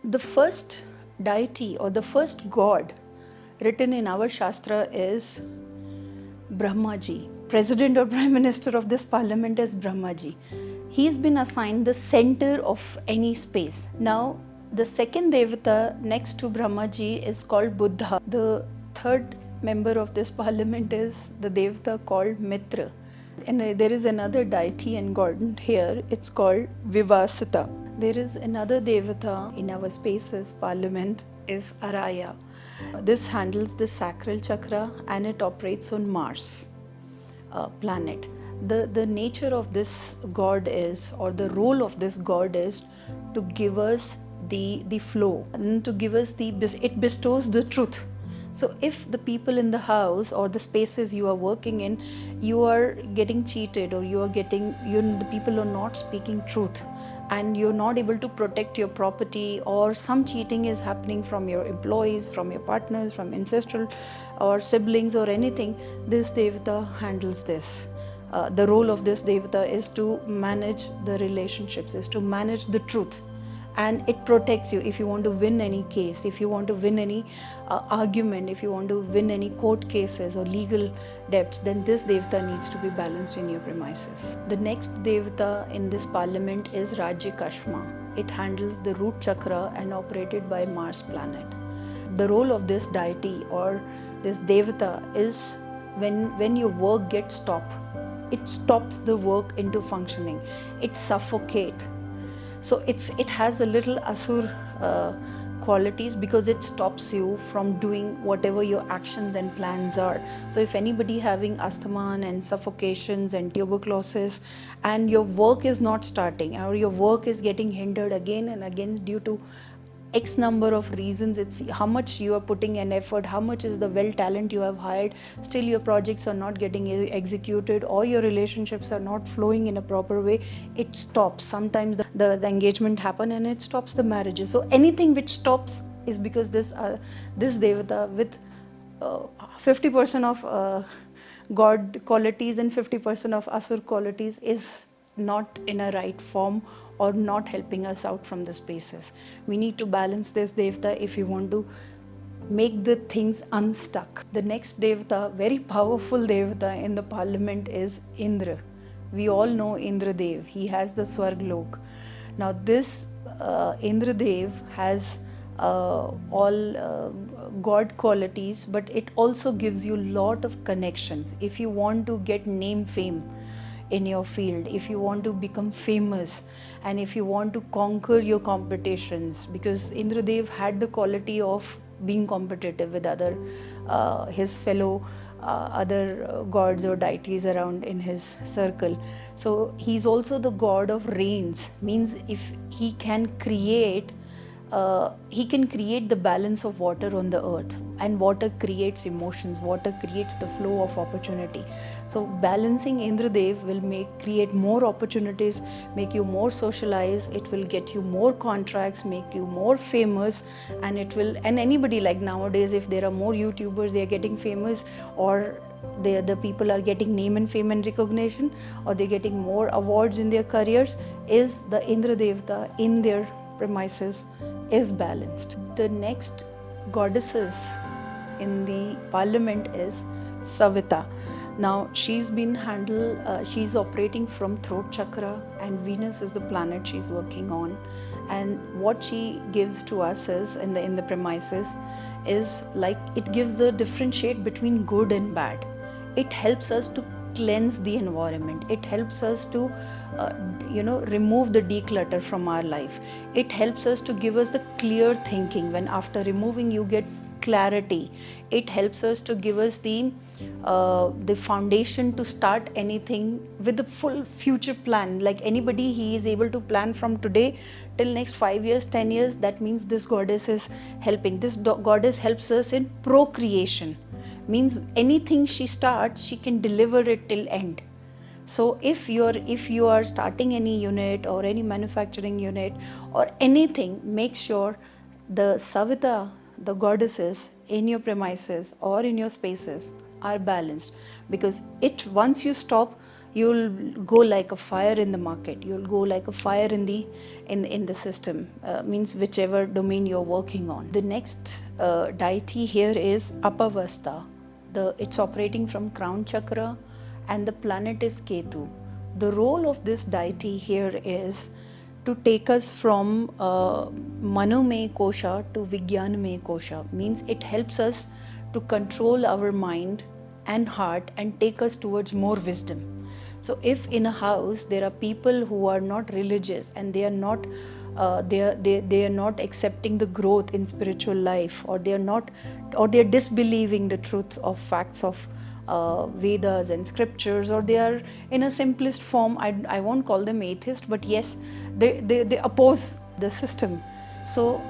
The first deity or the first god written in our Shastra is Brahmaji. President or Prime Minister of this parliament is Brahmaji. He's been assigned the center of any space. Now, the second Devata next to Brahmaji is called Buddha. The third member of this parliament is the Devata called Mitra. And there is another deity and god here, it's called Vivasita. There is another Devata in our spaces parliament is Araya. This handles the sacral chakra and it operates on Mars planet. The nature of this god is, or the role of this god is to give us the flow and to give us it bestows the truth. So if the people in the house or the spaces you are working in, you are getting cheated or the people are not speaking truth and you're not able to protect your property, or some cheating is happening from your employees, from your partners, from ancestral or siblings or anything, this Devata handles this. The role of this Devata is to manage the relationships, is to manage the truth, and it protects you. If you want to win any case, if you want to win any argument, if you want to win any court cases or legal debts, then this Devata needs to be balanced in your premises. The next Devata in this parliament is Rajya Kashma. It handles the root chakra and operated by Mars planet. The role of this deity or this Devata is when your work gets stopped, it stops the work into functioning, it suffocates. So it has a little asur qualities because it stops you from doing whatever your actions and plans are. So if anybody having asthma and suffocations and tuberculosis and your work is not starting or your work is getting hindered again and again due to X number of reasons, it's how much you are putting an effort, how much is the well talent you have hired, still your projects are not getting executed or your relationships are not flowing in a proper way, it stops. Sometimes the engagement happen and it stops the marriages. So anything which stops is because this Devata with 50% of God qualities and 50% of Asur qualities is not in a right form or not helping us out from the spaces. We need to balance this Devata if you want to make the things unstuck. The next Devata, very powerful Devata in the parliament is Indra. We all know Indra Dev. He has the Swarglok. Now this Indra Dev has all God qualities, but it also gives you lot of connections. If you want to get name fame in your field, if you want to become famous, and if you want to conquer your competitions, because Indradev had the quality of being competitive with other his fellow other gods or deities around in his circle. So he's also the god of rains, means if he can create the balance of water on the earth, and water creates emotions, water creates the flow of opportunity. So balancing Indradev will create more opportunities, make you more socialized, it will get you more contracts, make you more famous, and anybody, like nowadays if there are more YouTubers, they are getting famous, or the people are getting name and fame and recognition, or they're getting more awards in their careers, is the Indra Devata in their premises is balanced. The next goddesses in the parliament is Savita. Now she's she's operating from throat chakra, and Venus is the planet she's working on. And what she gives to us is in the premises is like it gives the differentiate between good and bad. It helps us to cleanse the environment. It helps us to remove the declutter from our life. It helps us to give us the clear thinking. When after removing you get clarity, it helps us to give us the foundation to start anything with the full future plan. Like anybody, he is able to plan from today till next 5 years, 10 years. That means this goddess is helping. This goddess helps us in procreation, means anything she starts, she can deliver it till end. So if you are starting any unit or any manufacturing unit or anything, make sure the Savita, the goddesses in your premises or in your spaces are balanced, because once you stop, you'll go like a fire in the market, you'll go like a fire in the system, means whichever domain you're working on. The next deity here is Apavasta. It's operating from crown chakra, and the planet is Ketu. The role of this deity here is to take us from Manomay Kosha to Vijnanamay Kosha, means it helps us to control our mind and heart and take us towards more wisdom. So if in a house there are people who are not religious and they are not they are not accepting the growth in spiritual life, or they are disbelieving the truths of facts of Vedas and scriptures, or they are in a simplest form, I won't call them atheist, but yes, they oppose the system. So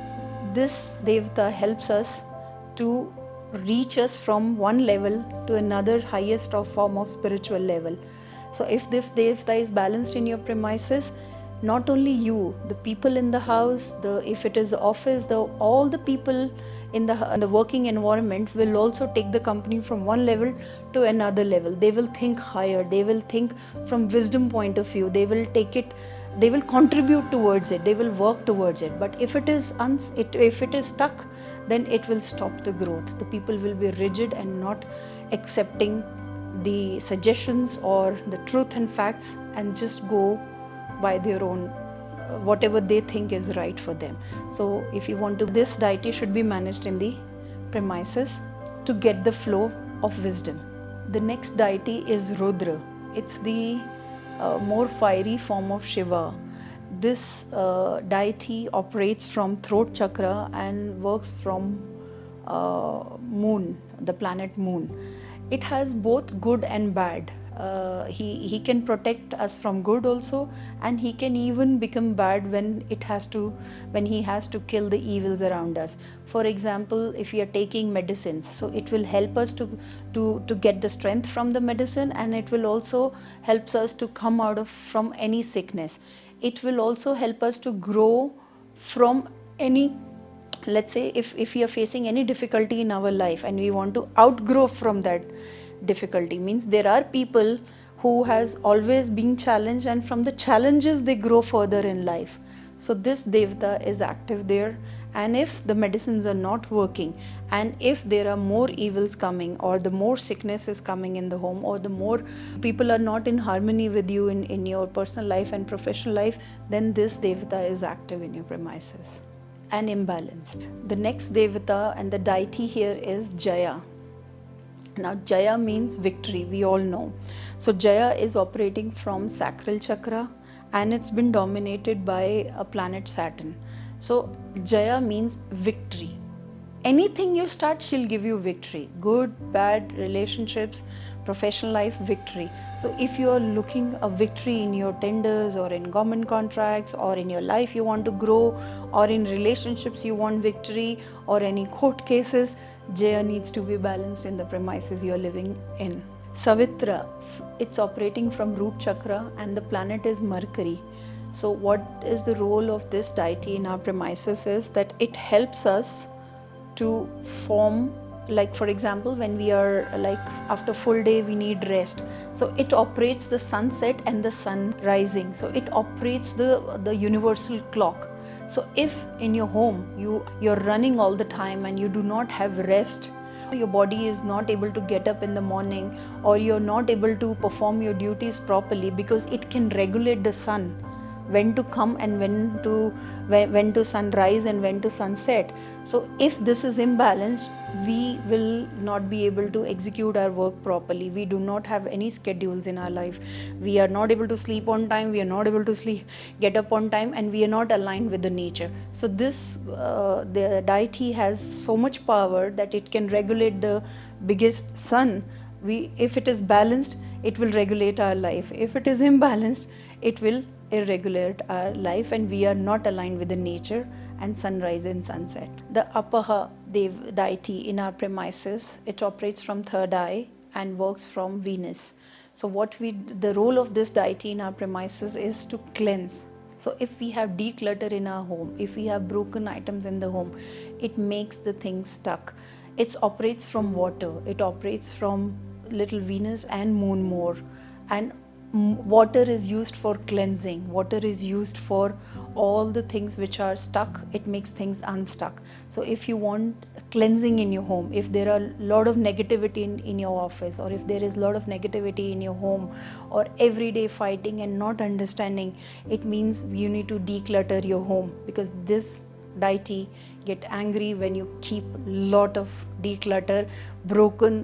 this Devata helps us to reach us from one level to another highest of form of spiritual level. So if this Devata is balanced in your premises, not only you, the people in the house, if it is office, all the people in the working environment will also take the company from one level to another level. They will think higher, they will think from wisdom point of view, they will take it, they will contribute towards it, they will work towards it. But if it is stuck, then it will stop the growth. The people will be rigid and not accepting the suggestions or the truth and facts, and just go by their own whatever they think is right for them. So if you want to, this deity should be managed in the premises to get the flow of wisdom. The next deity is Rudra. It's the more fiery form of Shiva. This deity operates from throat chakra and works from moon, the planet moon. It has both good and bad. He can protect us from good also, and he can even become bad when he has to kill the evils around us. For example, if we are taking medicines, so it will help us to get the strength from the medicine, and it will also helps us to come out from any sickness. It will also help us to grow from any, let's say if we are facing any difficulty in our life and we want to outgrow from that difficulty, means there are people who has always been challenged, and from the challenges they grow further in life. So this devata is active there, and if the medicines are not working, and if there are more evils coming, or the more sickness is coming in the home, or the more people are not in harmony with you in your personal life and professional life, then this devata is active in your premises and imbalanced. The next devata and the deity here is Jaya. Now Jaya means victory, we all know. So Jaya is operating from sacral chakra, and it's been dominated by a planet Saturn. So Jaya means victory. Anything you start, she'll give you victory. Good, bad, relationships, professional life, victory. So if you are looking a victory in your tenders, or in government contracts, or in your life you want to grow, or in relationships you want victory, or any court cases, Jaya needs to be balanced in the premises you are living in. Savitra, it's operating from root chakra, and the planet is Mercury. So what is the role of this deity in our premises is that it helps us to form, like for example, when we are like after full day we need rest, so it operates the sunset and the sun rising, so it operates the universal clock. So if in your home you're running all the time and you do not have rest, your body is not able to get up in the morning, or you're not able to perform your duties properly, because it can regulate the sun, when to come and when to sunrise and when to sunset. So if this is imbalanced, we will not be able to execute our work properly. We do not have any schedules in our life. We are not able to sleep on time, we are not able to get up on time, and we are not aligned with the nature. So this the deity has so much power that it can regulate the biggest sun. If it is balanced, it will regulate our life. If it is imbalanced, it will irregulate our life, and we are not aligned with the nature and sunrise and sunset. The Apaha deity in our premises, it operates from third eye and works from Venus. So the role of this deity in our premises is to cleanse. So if we have declutter in our home, if we have broken items in the home, it makes the things stuck. It operates from water, it operates from little Venus and moon more, and Water is used for cleansing. Water is used for all the things which are stuck. It makes things unstuck. So if you want cleansing in your home, if there are a lot of negativity in your office, or if there is a lot of negativity in your home, or everyday fighting and not understanding, it means you need to declutter your home, because this deity get angry when you keep lot of declutter, broken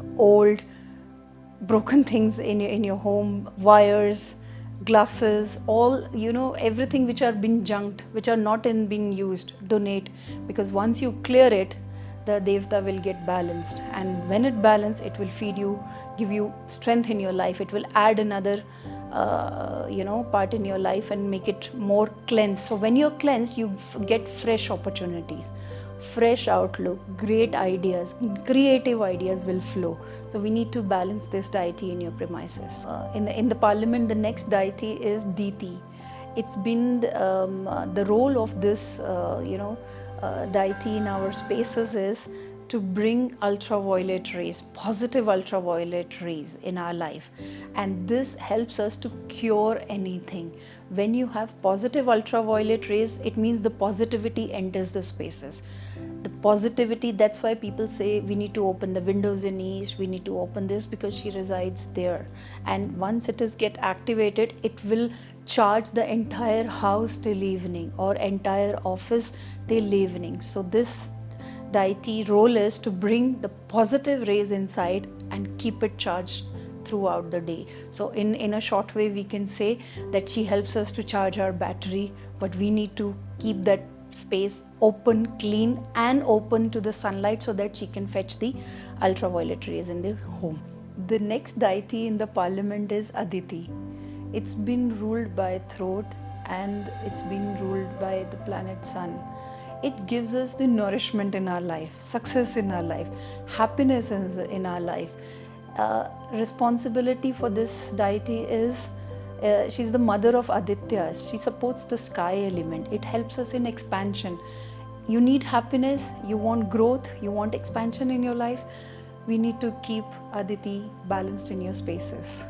things in your home, wires, glasses, all, everything which are been junked, which are not in being used, donate. Because once you clear it, the devta will get balanced, and when it balance, it will feed you, give you strength in your life. It will add another part in your life and make it more cleansed. So when you're cleansed, you get fresh opportunities, fresh outlook, great ideas, creative ideas will flow. So we need to balance this deity in your premises. In the parliament, the next deity is Deity. It's been the role of this deity in our spaces is to bring ultraviolet rays, positive ultraviolet rays in our life, and this helps us to cure anything. When you have positive ultraviolet rays, it means the positivity enters the spaces. The positivity, that's why people say we need to open the windows in east, we need to open this, because she resides there, and once it is get activated, it will charge the entire house till evening, or entire office till evening. So this deity role is to bring the positive rays inside and keep it charged throughout the day. So in a short way, we can say that she helps us to charge our battery, but we need to keep that space open, clean, and open to the sunlight, so that she can fetch the ultraviolet rays in the home. The next deity in the parliament is Aditi. It's been ruled by throat, and it's been ruled by the planet sun. It gives us the nourishment in our life, success in our life, happiness in our life. Responsibility for this deity is she's the mother of Adityas. She supports the sky element. It helps us in expansion. You need happiness, you want growth, you want expansion in your life. We need to keep Aditi balanced in your spaces.